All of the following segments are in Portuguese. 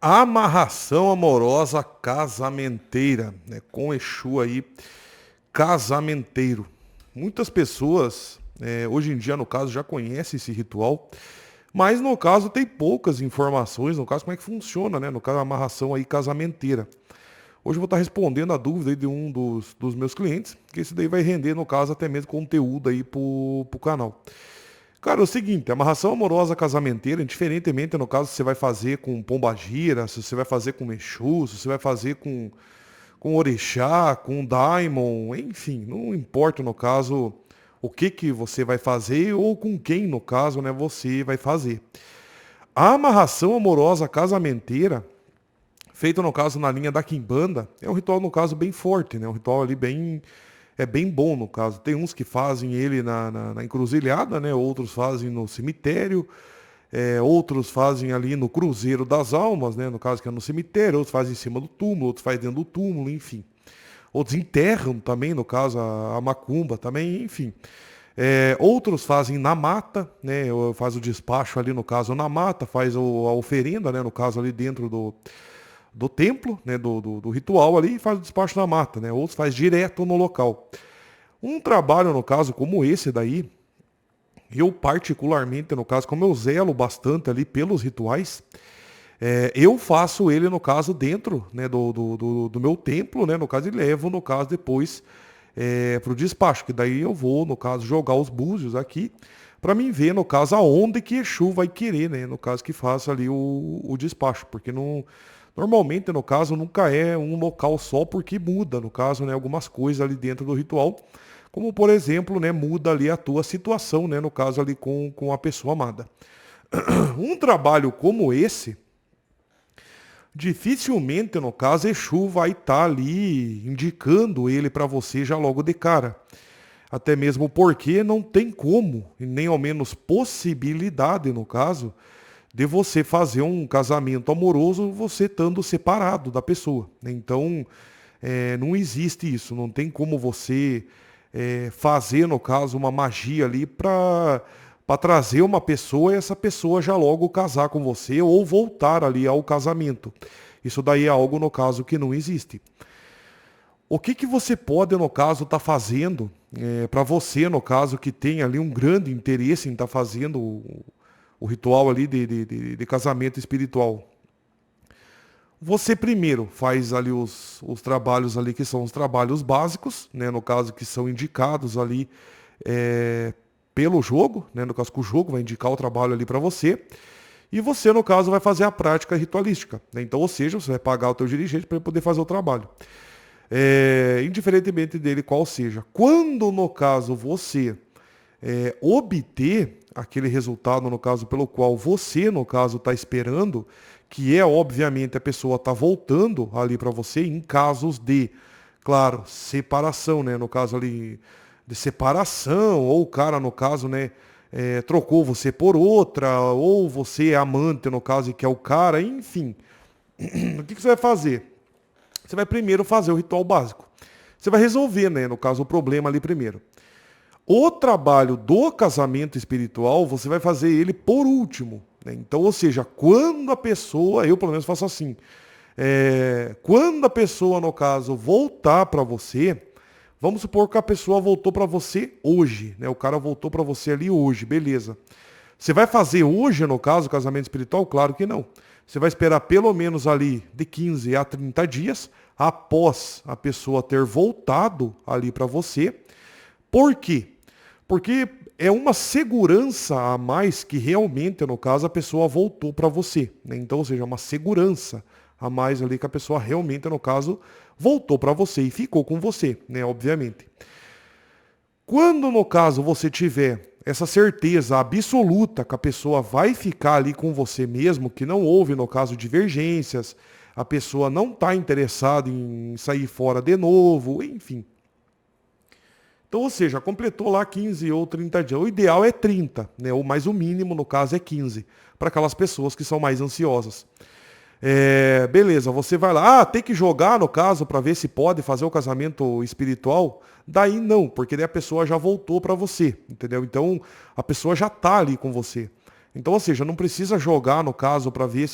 Amarração amorosa casamenteira, né? Com Exu aí, casamenteiro. Muitas pessoas, hoje em dia, no caso, já conhecem esse ritual, mas no caso tem poucas informações, no caso, como é que funciona, né? No caso, a amarração aí casamenteira. Hoje eu vou estar respondendo a dúvida aí de um dos meus clientes, que esse daí vai render, no caso, até mesmo conteúdo aí pro canal. Cara, é o seguinte, amarração amorosa casamenteira, indiferentemente no caso se você vai fazer com pombagira, se você vai fazer com Exu, se você vai fazer com orixá, com daimon, enfim, não importa no caso o que você vai fazer ou com quem no caso, né, você vai fazer. A amarração amorosa casamenteira, feita no caso na linha da Quimbanda, é um ritual no caso bem forte, né, um ritual ali bem bom no caso. Tem uns que fazem ele na encruzilhada, né? Outros fazem no cemitério, outros fazem ali no Cruzeiro das Almas, né? No caso que é no cemitério, outros fazem em cima do túmulo, outros fazem dentro do túmulo, enfim. Outros enterram também, no caso, a macumba também, enfim. Outros fazem na mata, né? Faz o despacho ali, no caso, na mata, faz a oferenda, né? No caso, ali dentro do templo, né, do ritual ali, e faz o despacho na mata, né? Outros faz direto no local. Um trabalho, no caso, como esse daí, eu particularmente, no caso, como eu zelo bastante ali pelos rituais, eu faço ele, no caso, dentro, né, do meu templo, né, no caso, e levo, no caso, depois para o despacho, que daí eu vou, no caso, jogar os búzios aqui, para mim ver, no caso, aonde que Exu vai querer, né, no caso, que faça ali o despacho, porque não, normalmente, no caso, nunca é um local só, porque muda, no caso, né, algumas coisas ali dentro do ritual, como, por exemplo, né, muda ali a tua situação, né, no caso ali com a pessoa amada. Um trabalho como esse, dificilmente, no caso, Exu vai estar ali indicando ele para você já logo de cara. Até mesmo porque não tem como, e nem ao menos possibilidade, no caso, de você fazer um casamento amoroso você estando separado da pessoa, né? Então, não existe isso. Não tem como você fazer, no caso, uma magia ali para trazer uma pessoa e essa pessoa já logo casar com você ou voltar ali ao casamento. Isso daí é algo, no caso, que não existe. O que que você pode, no caso, estar fazendo para você, no caso, que tem ali um grande interesse em estar fazendo o ritual ali de casamento espiritual? Você primeiro faz ali os trabalhos ali que são os trabalhos básicos, né? No caso que são indicados ali é, pelo jogo, né? No caso que o jogo vai indicar o trabalho ali para você. E você, no caso, vai fazer a prática ritualística, né? Então, ou seja, você vai pagar o teu dirigente para ele poder fazer o trabalho. Indiferentemente dele qual seja. Quando, no caso, você obter aquele resultado, no caso, pelo qual você, no caso, está esperando, que é, obviamente, a pessoa está voltando ali para você em casos de, claro, separação, né? No caso ali de separação, ou o cara, no caso, né, trocou você por outra, ou você é amante, no caso, e quer o cara, enfim. O que que você vai fazer? Você vai primeiro fazer o ritual básico. Você vai resolver, né, no caso, o problema ali primeiro. O trabalho do casamento espiritual, você vai fazer ele por último, né? Então, ou seja, quando a pessoa, eu pelo menos faço assim, quando a pessoa, no caso, voltar para você, vamos supor que a pessoa voltou para você hoje, né? O cara voltou para você ali hoje, beleza. Você vai fazer hoje, no caso, o casamento espiritual? Claro que não. Você vai esperar pelo menos ali de 15 a 30 dias após a pessoa ter voltado ali para você. Por quê? Porque é uma segurança a mais que realmente, no caso, a pessoa voltou para você, né? Então, ou seja, uma segurança a mais ali que a pessoa realmente, no caso, voltou para você e ficou com você, né? Obviamente. Quando, no caso, você tiver essa certeza absoluta que a pessoa vai ficar ali com você mesmo, que não houve, no caso, divergências, a pessoa não está interessada em sair fora de novo, enfim. Então, ou seja, completou lá 15 ou 30 dias. O ideal é 30, né? Mas o mínimo, no caso, é 15, para aquelas pessoas que são mais ansiosas. Beleza, você vai lá, tem que jogar, no caso, para ver se pode fazer o casamento espiritual. Daí não, porque daí a pessoa já voltou para você, entendeu? Então, a pessoa já tá ali com você. Então, ou seja, não precisa jogar, no caso, para ver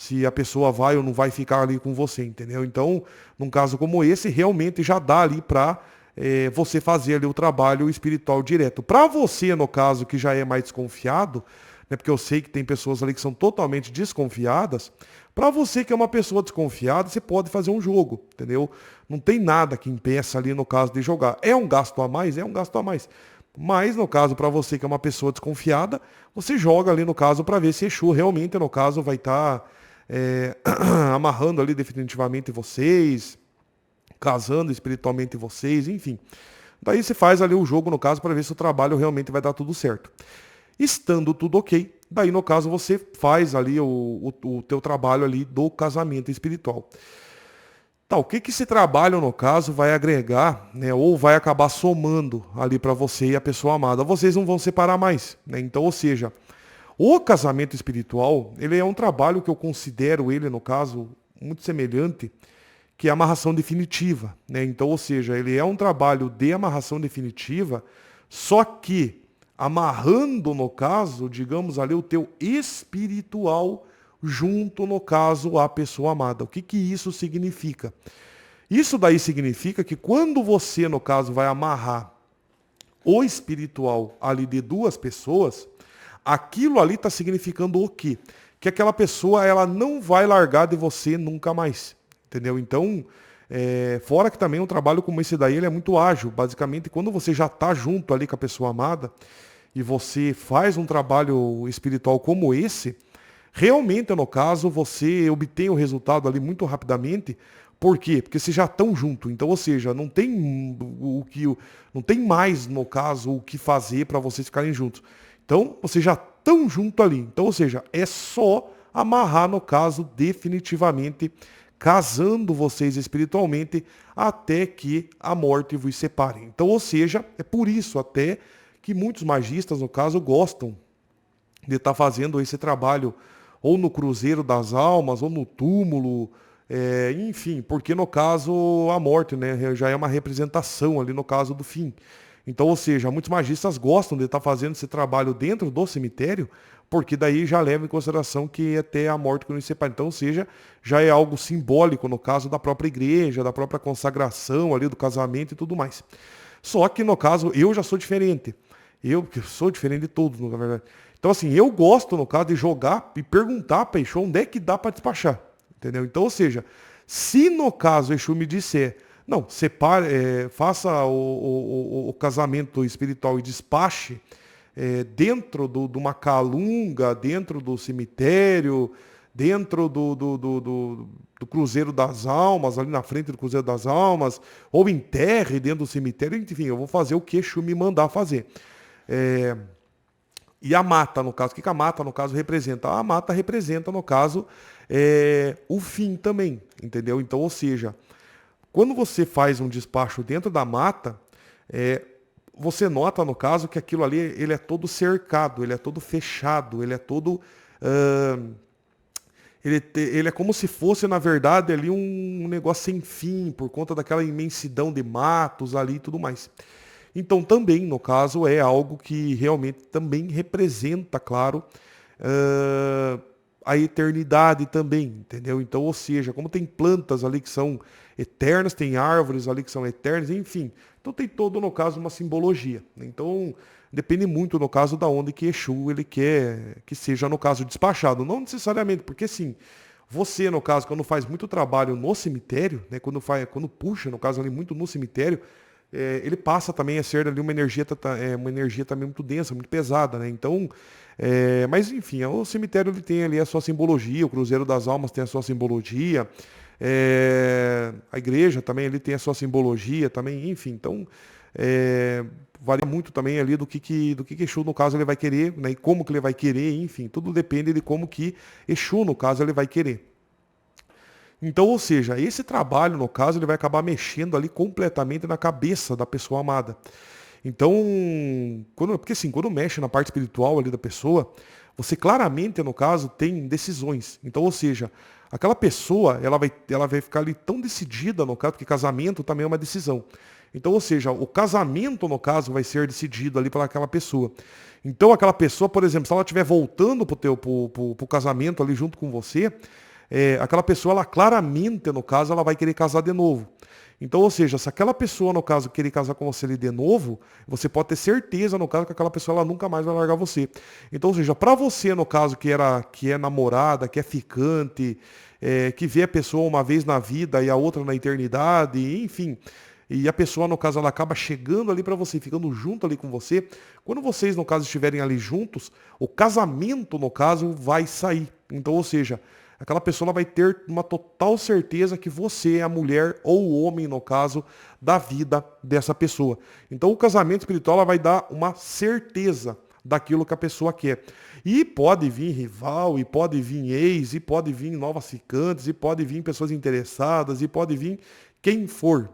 se a pessoa vai ou não vai ficar ali com você, entendeu? Então, num caso como esse, realmente já dá ali para você fazer ali o trabalho espiritual direto. Para você, no caso, que já é mais desconfiado, né, porque eu sei que tem pessoas ali que são totalmente desconfiadas, para você que é uma pessoa desconfiada, você pode fazer um jogo, entendeu? Não tem nada que impeça ali no caso de jogar. É um gasto a mais? É um gasto a mais. Mas, no caso, para você que é uma pessoa desconfiada, você joga ali no caso para ver se Exu realmente, no caso, vai estar amarrando ali definitivamente vocês, casando espiritualmente vocês, enfim. Daí você faz ali o jogo, no caso, para ver se o trabalho realmente vai dar tudo certo. Estando tudo ok, daí no caso você faz ali o teu trabalho ali do casamento espiritual. Tá, o que que esse trabalho, no caso, vai agregar, né, ou vai acabar somando ali para você e a pessoa amada? Vocês não vão separar mais, né? Então, ou seja, o casamento espiritual, ele é um trabalho que eu considero ele, no caso, muito semelhante, que é a amarração definitiva, né? Então, ou seja, ele é um trabalho de amarração definitiva, só que amarrando, no caso, digamos ali, o teu espiritual junto, no caso, à pessoa amada. O que que isso significa? Isso daí significa que quando você, no caso, vai amarrar o espiritual ali de duas pessoas, aquilo ali está significando o quê? Que aquela pessoa ela não vai largar de você nunca mais. Entendeu? Então, fora que também um trabalho como esse daí ele é muito ágil. Basicamente, quando você já está junto ali com a pessoa amada e você faz um trabalho espiritual como esse, realmente, no caso, você obtém o resultado ali muito rapidamente. Por quê? Porque vocês já estão juntos. Então, ou seja, não tem mais, no caso, o que fazer para vocês ficarem juntos. Então, vocês já estão juntos ali. Então, ou seja, é só amarrar, no caso, definitivamente, casando vocês espiritualmente até que a morte vos separe. Então, ou seja, é por isso até que muitos magistas, no caso, gostam de estar fazendo esse trabalho ou no cruzeiro das almas, ou no túmulo, enfim, porque no caso a morte, né, já é uma representação ali no caso do fim. Então, ou seja, muitos magistas gostam de estar fazendo esse trabalho dentro do cemitério, porque daí já leva em consideração que até a morte que nos separa. Então, ou seja, já é algo simbólico no caso da própria igreja, da própria consagração ali do casamento e tudo mais. Só que no caso eu já sou diferente. Eu que sou diferente de todos, na verdade. Então, assim, eu gosto, no caso, de jogar e perguntar para Exu onde é que dá para despachar. Entendeu? Então, ou seja, se no caso Exu me disser, não, separe, faça o casamento espiritual e despache dentro de uma calunga, dentro do cemitério, dentro do Cruzeiro das Almas, ali na frente do Cruzeiro das Almas, ou enterre dentro do cemitério, enfim, eu vou fazer o que Exu me mandar fazer. E a mata, no caso, o que a mata, no caso, representa? A mata representa, no caso, o fim também, entendeu? Então, ou seja, quando você faz um despacho dentro da mata, você nota, no caso, que aquilo ali ele é todo cercado, ele é todo fechado, ele é todo... ele é como se fosse, na verdade, ali um negócio sem fim, por conta daquela imensidão de matos ali e tudo mais. Então, também, no caso, é algo que realmente também representa, claro, a eternidade também, entendeu? Então, ou seja, como tem plantas ali que são eternas, tem árvores ali que são eternas, enfim. Então tem todo, no caso, uma simbologia. Então, depende muito, no caso, da onde que Exu ele quer que seja, no caso, despachado. Não necessariamente, porque sim, você, no caso, quando faz muito trabalho no cemitério, né, quando puxa, no caso, ali muito no cemitério, ele passa também a ser ali uma energia também muito densa, muito pesada, né? Então, mas enfim, o cemitério ele tem ali a sua simbologia, o Cruzeiro das Almas tem a sua simbologia, a igreja também ele tem a sua simbologia também, enfim, então varia muito também ali do que Exu, no caso, ele vai querer, né? E como que ele vai querer, enfim, tudo depende de como que Exu, no caso, ele vai querer. Então, ou seja, esse trabalho, no caso, ele vai acabar mexendo ali completamente na cabeça da pessoa amada. Então, porque assim, quando mexe na parte espiritual ali da pessoa, você claramente, no caso, tem decisões. Então, ou seja, aquela pessoa, ela vai ficar ali tão decidida, no caso, porque casamento também é uma decisão. Então, ou seja, o casamento, no caso, vai ser decidido ali pelaquela pessoa. Então, aquela pessoa, por exemplo, se ela estiver voltando pro casamento ali junto com você, aquela pessoa, ela claramente, no caso, ela vai querer casar de novo. Então, ou seja, se aquela pessoa, no caso, querer casar com você ali de novo, você pode ter certeza, no caso, que aquela pessoa ela nunca mais vai largar você. Então, ou seja, para você, no caso, que é namorada, que é ficante, que vê a pessoa uma vez na vida e a outra na eternidade, enfim. E a pessoa, no caso, ela acaba chegando ali para você, ficando junto ali com você. Quando vocês, no caso, estiverem ali juntos, o casamento, no caso, vai sair. Então, ou seja, aquela pessoa ela vai ter uma total certeza que você é a mulher ou o homem, no caso, da vida dessa pessoa. Então o casamento espiritual ela vai dar uma certeza daquilo que a pessoa quer. E pode vir rival, e pode vir ex, e pode vir novas ficantes, e pode vir pessoas interessadas, e pode vir quem for.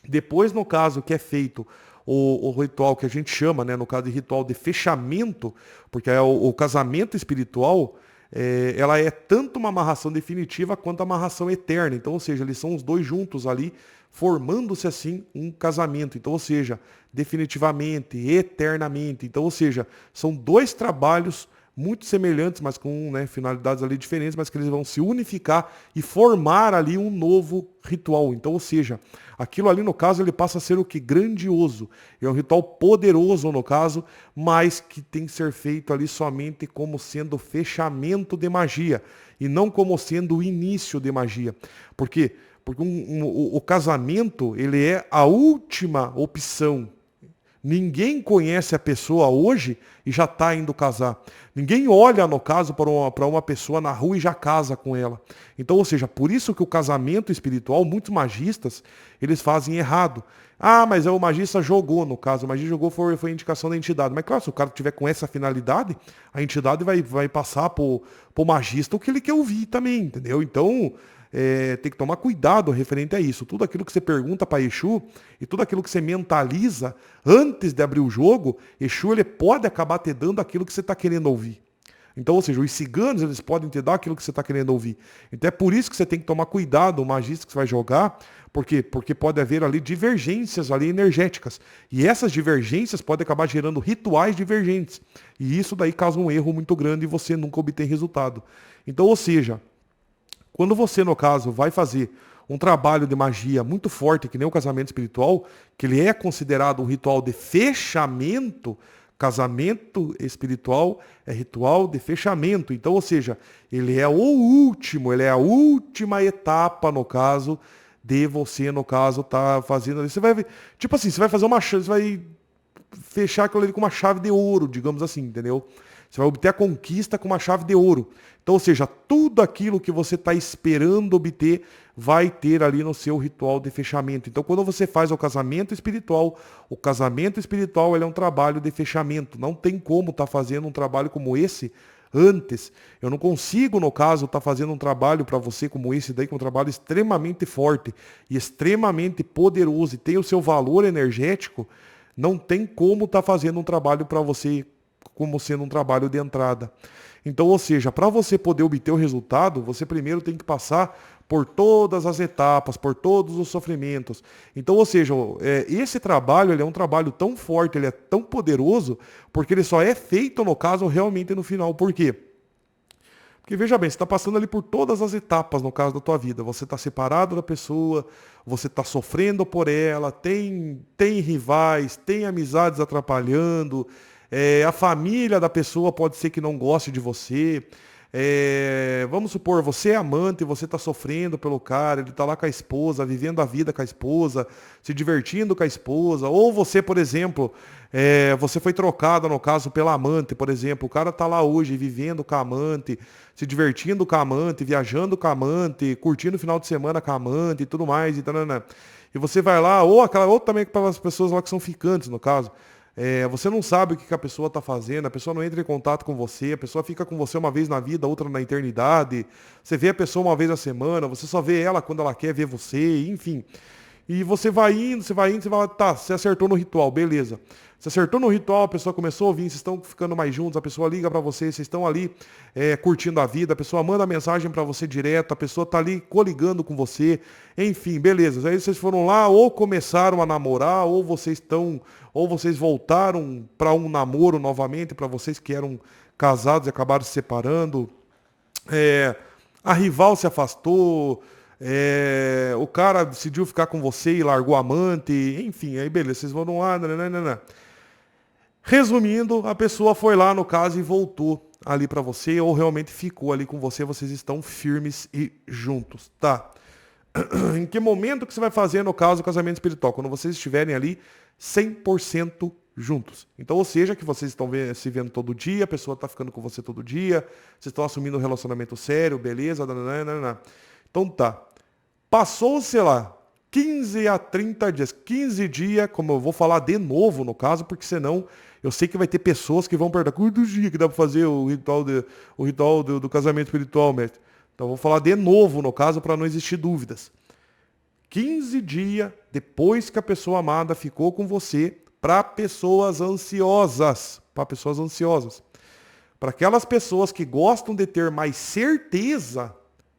Depois, no caso que é feito o ritual que a gente chama, né, no caso de ritual de fechamento, porque é o casamento espiritual, ela é tanto uma amarração definitiva quanto a amarração eterna. Então, ou seja, eles são os dois juntos ali, formando-se assim um casamento. Então, ou seja, definitivamente, eternamente. Então, ou seja, são dois trabalhos muito semelhantes, mas com, né, finalidades ali diferentes, mas que eles vão se unificar e formar ali um novo ritual. Então, ou seja, aquilo ali no caso ele passa a ser o que? Grandioso. É um ritual poderoso no caso, mas que tem que ser feito ali somente como sendo fechamento de magia e não como sendo o início de magia. Por quê? Porque o casamento ele é a última opção. Ninguém conhece a pessoa hoje e já está indo casar. Ninguém olha, no caso, para uma pessoa na rua e já casa com ela. Então, ou seja, por isso que o casamento espiritual, muitos magistas, eles fazem errado. Ah, mas o magista jogou, no caso. O magista jogou foi indicação da entidade. Mas claro, se o cara tiver com essa finalidade, a entidade vai passar para o magista o que ele quer ouvir também, entendeu? Então, tem que tomar cuidado referente a isso. Tudo aquilo que você pergunta para Exu e tudo aquilo que você mentaliza antes de abrir o jogo, Exu ele pode acabar te dando aquilo que você está querendo ouvir. Então, ou seja, os ciganos eles podem te dar aquilo que você está querendo ouvir. Então é por isso que você tem que tomar cuidado, o magista que você vai jogar, por quê? Porque pode haver ali divergências ali energéticas. E essas divergências podem acabar gerando rituais divergentes. E isso daí causa um erro muito grande e você nunca obtém resultado. Então, ou seja, quando você, no caso, vai fazer um trabalho de magia muito forte, que nem o casamento espiritual, que ele é considerado um ritual de fechamento, casamento espiritual é ritual de fechamento. Então, ou seja, ele é o último, ele é a última etapa, no caso, de você, no caso, tá fazendo. Você vai, tipo assim, você vai fazer uma chave, você vai fechar aquilo ali com uma chave de ouro, digamos assim, entendeu? Você vai obter a conquista com uma chave de ouro. Então, ou seja, tudo aquilo que você está esperando obter vai ter ali no seu ritual de fechamento. Então, quando você faz o casamento espiritual ele é um trabalho de fechamento. Não tem como estar fazendo um trabalho como esse antes. Eu não consigo, no caso, estar fazendo um trabalho para você como esse daí, que é um trabalho extremamente forte e extremamente poderoso e tem o seu valor energético. Não tem como estar fazendo um trabalho para você como sendo um trabalho de entrada. Então, ou seja, para você poder obter o resultado, você primeiro tem que passar por todas as etapas, por todos os sofrimentos. Então, ou seja, esse trabalho ele é um trabalho tão forte, ele é tão poderoso, porque ele só é feito, no caso, realmente no final. Por quê? Porque veja bem, você está passando ali por todas as etapas, no caso da tua vida. Você está separado da pessoa, você está sofrendo por ela, tem rivais, tem amizades atrapalhando, a família da pessoa pode ser que não goste de você. Vamos supor, você é amante, você está sofrendo pelo cara, ele está lá com a esposa, vivendo a vida com a esposa, se divertindo com a esposa. Ou você, por exemplo, você foi trocada, no caso, pela amante, por exemplo. O cara está lá hoje vivendo com a amante, se divertindo com a amante, viajando com a amante, curtindo o final de semana com a amante e tudo mais. E você vai lá, ou também para as pessoas lá que são ficantes, no caso. Você não sabe o que a pessoa está fazendo, a pessoa não entra em contato com você, a pessoa fica com você uma vez na vida, outra na eternidade. Você vê a pessoa uma vez na semana, você só vê ela quando ela quer ver você, enfim. E você vai indo, você vai lá, tá, você acertou no ritual, beleza. Você acertou no ritual, a pessoa começou a ouvir, vocês estão ficando mais juntos, a pessoa liga para você, vocês estão ali curtindo a vida, a pessoa manda mensagem para você direto, a pessoa tá ali coligando com você, enfim, beleza. Aí vocês foram lá, ou começaram a namorar, ou vocês voltaram para um namoro novamente, para vocês que eram casados e acabaram se separando. a rival se afastou, o cara decidiu ficar com você e largou a amante, enfim, aí beleza, vocês vão lá, nananana. Resumindo, a pessoa foi lá no caso e voltou ali pra você, ou realmente ficou ali com você, vocês estão firmes e juntos, tá? Em que momento que você vai fazer, no caso, o casamento espiritual? Quando vocês estiverem ali 100% juntos. Então, ou seja, que vocês estão se vendo todo dia, a pessoa está ficando com você todo dia, vocês estão assumindo um relacionamento sério, beleza, nananana. Então tá. Passou, sei lá, 15 a 30 dias. 15 dias, como eu vou falar de novo no caso, porque senão eu sei que vai ter pessoas que vão perguntar quantos dias que dá para fazer o ritual do casamento espiritual, mestre. Então eu vou falar de novo no caso para não existir dúvidas. 15 dias depois que a pessoa amada ficou com você, para pessoas ansiosas. Para pessoas ansiosas. Para aquelas pessoas que gostam de ter mais certeza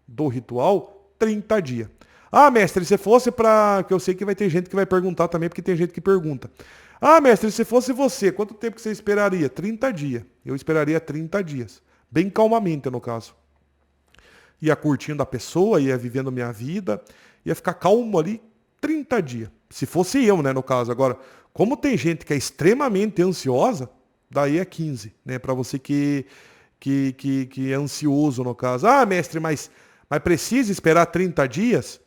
do ritual, 30 dias. Ah, mestre, se fosse para... que eu sei que vai ter gente que vai perguntar também, porque tem gente que pergunta. Ah, mestre, se fosse você, quanto tempo que você esperaria? 30 dias. Eu esperaria 30 dias. Bem calmamente, no caso. Ia curtindo a pessoa, ia vivendo minha vida, ia ficar calmo ali 30 dias. Se fosse eu, né, no caso. Agora, como tem gente que é extremamente ansiosa, daí é 15, né, para você que é ansioso, no caso. Ah, mestre, mas precisa esperar 30 dias?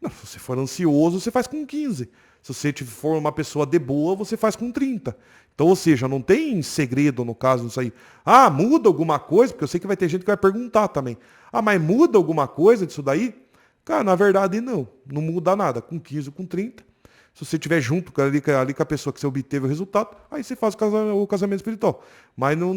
Não, se você for ansioso, você faz com 15. Se você for uma pessoa de boa, você faz com 30. Então, ou seja, não tem segredo no caso disso aí. Ah, muda alguma coisa? Porque eu sei que vai ter gente que vai perguntar também. Ah, mas muda alguma coisa disso daí? Cara, na verdade não. Não muda nada. Com 15 ou com 30. Se você estiver junto ali com a pessoa que você obteve o resultado, aí você faz o casamento espiritual. Mas não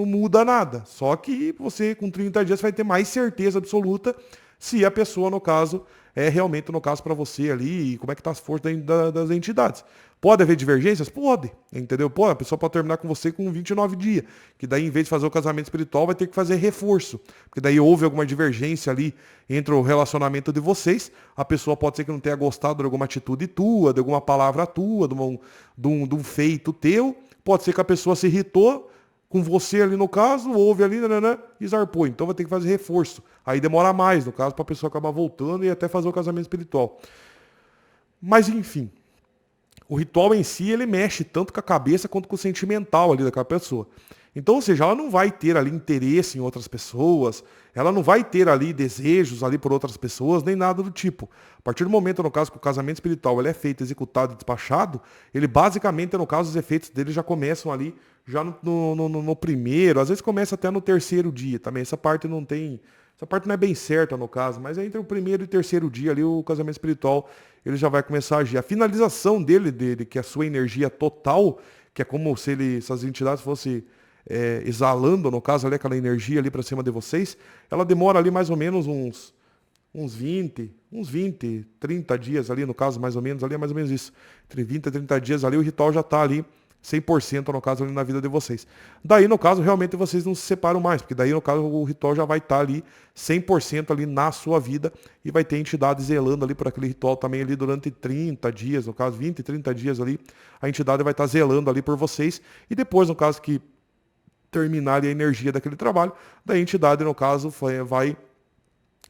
muda nada. Só que você, com 30 dias, vai ter mais certeza absoluta se a pessoa, no caso, é realmente, no caso, para você ali, e como é que tá as forças das entidades. Pode haver divergências? Pode, entendeu? Pô, a pessoa pode terminar com você com 29 dias, que daí, em vez de fazer o casamento espiritual, vai ter que fazer reforço, porque daí houve alguma divergência ali entre o relacionamento de vocês, a pessoa pode ser que não tenha gostado de alguma atitude tua, de alguma palavra tua, de um feito teu, pode ser que a pessoa se irritou com você ali no caso, houve ali, né, e zarpou. Então vai ter que fazer reforço. Aí demora mais, no caso, para a pessoa acabar voltando e até fazer o casamento espiritual. Mas enfim, o ritual em si, ele mexe tanto com a cabeça quanto com o sentimental ali daquela pessoa. Então, ou seja, ela não vai ter ali interesse em outras pessoas, ela não vai ter ali desejos ali por outras pessoas, nem nada do tipo. A partir do momento, no caso, que o casamento espiritual ele é feito, executado e despachado, ele basicamente, no caso, os efeitos dele já começam ali, já no primeiro, às vezes começa até no terceiro dia também. Essa parte não tem... Essa parte não é bem certa no caso, mas é entre o primeiro e o terceiro dia ali, o casamento espiritual, ele já vai começar a agir. A finalização dele, que é a sua energia total, que é como se essas entidades fossem exalando, no caso, ali, aquela energia ali para cima de vocês, ela demora ali mais ou menos uns 20, 30 dias ali, no caso, mais ou menos, ali é mais ou menos isso. Entre 20 e 30 dias ali, o ritual já está ali 100% no caso ali na vida de vocês. Daí, no caso, realmente vocês não se separam mais, porque daí, no caso, o ritual já vai estar ali 100% ali na sua vida e vai ter entidade zelando ali por aquele ritual também ali durante 30 dias, no caso, 20, 30 dias ali, a entidade vai estar zelando ali por vocês e depois, no caso, que terminar ali a energia daquele trabalho, daí a entidade, no caso, vai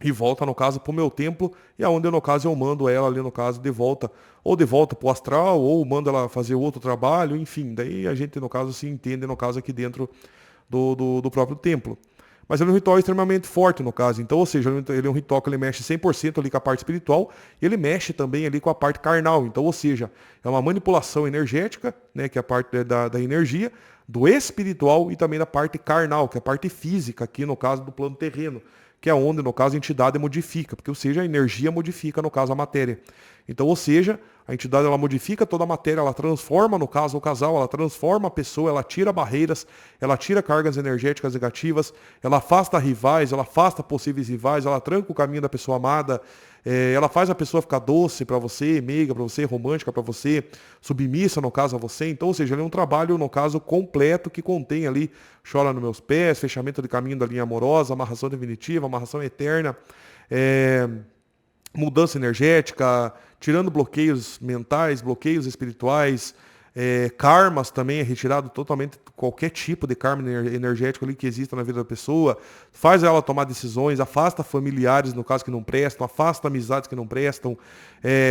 e volta, no caso, para o meu templo, e aonde, no caso, eu mando ela ali, no caso, de volta, ou de volta para o astral, ou mando ela fazer outro trabalho, enfim, daí a gente, no caso, se entende, no caso, aqui dentro do próprio templo. Mas ele é um ritual extremamente forte, no caso, então, ou seja, ele é um ritual que ele mexe 100% ali com a parte espiritual, e ele mexe também ali com a parte carnal, então, ou seja, é uma manipulação energética, né, que é a parte da energia, do espiritual e também da parte carnal, que é a parte física, aqui, no caso, do plano terreno, que é onde, no caso, a entidade modifica, porque, ou seja, a energia modifica, no caso, a matéria. Então, ou seja, a entidade, ela modifica toda a matéria, ela transforma, no caso, o casal, ela transforma a pessoa, ela tira barreiras, ela tira cargas energéticas negativas, ela afasta rivais, ela afasta possíveis rivais, ela tranca o caminho da pessoa amada, ela faz a pessoa ficar doce para você, meiga para você, romântica para você, submissa, no caso, a você. Então, ou seja, ele é um trabalho, no caso, completo, que contém ali Chora nos Meus Pés, fechamento de caminho da linha amorosa, amarração definitiva, amarração eterna, mudança energética, tirando bloqueios mentais, bloqueios espirituais, Karmas também é retirado totalmente qualquer tipo de karma energético ali que exista na vida da pessoa. Faz ela tomar decisões, afasta familiares, no caso, que não prestam, afasta amizades que não prestam,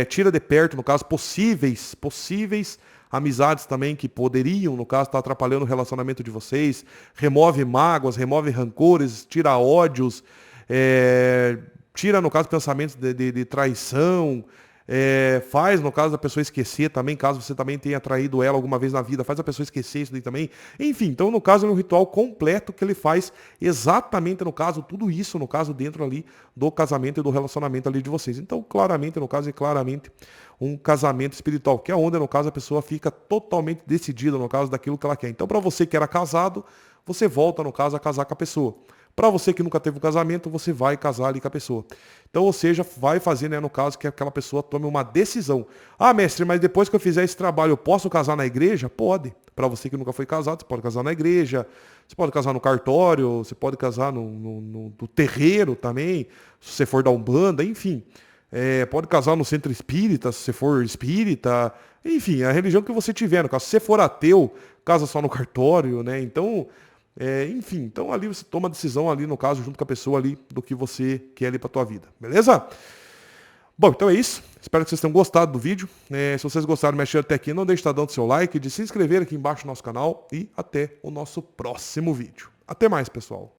tira de perto, no caso, possíveis amizades também que poderiam, no caso, estar atrapalhando o relacionamento de vocês. Remove mágoas, remove rancores, tira ódios, tira, no caso, pensamentos de traição. Faz, no caso, da pessoa esquecer também, caso você também tenha traído ela alguma vez na vida, faz a pessoa esquecer isso daí também. Enfim, então, no caso, é um ritual completo que ele faz exatamente, no caso, tudo isso, no caso, dentro ali do casamento e do relacionamento ali de vocês. Então, claramente, no caso, é claramente um casamento espiritual, que é onde, no caso, a pessoa fica totalmente decidida, no caso, daquilo que ela quer. Então, para você que era casado, você volta, no caso, a casar com a pessoa. Para você que nunca teve um casamento, você vai casar ali com a pessoa. Então, ou seja, vai fazer, né, no caso, que aquela pessoa tome uma decisão. Ah, mestre, mas depois que eu fizer esse trabalho, eu posso casar na igreja? Pode. Para você que nunca foi casado, você pode casar na igreja, você pode casar no cartório, você pode casar no terreiro também, se você for da Umbanda, enfim. Pode casar no centro espírita, se você for espírita, enfim, a religião que você tiver. No caso, se você for ateu, casa só no cartório, né? Então, enfim, então ali você toma a decisão ali, no caso, junto com a pessoa ali, do que você quer ali pra tua vida, beleza? Bom, então é isso. Espero que vocês tenham gostado do vídeo. Se vocês gostaram, me acharam até aqui, não deixe de estar dando seu like, de se inscrever aqui embaixo no nosso canal e até o nosso próximo vídeo. Até mais, pessoal.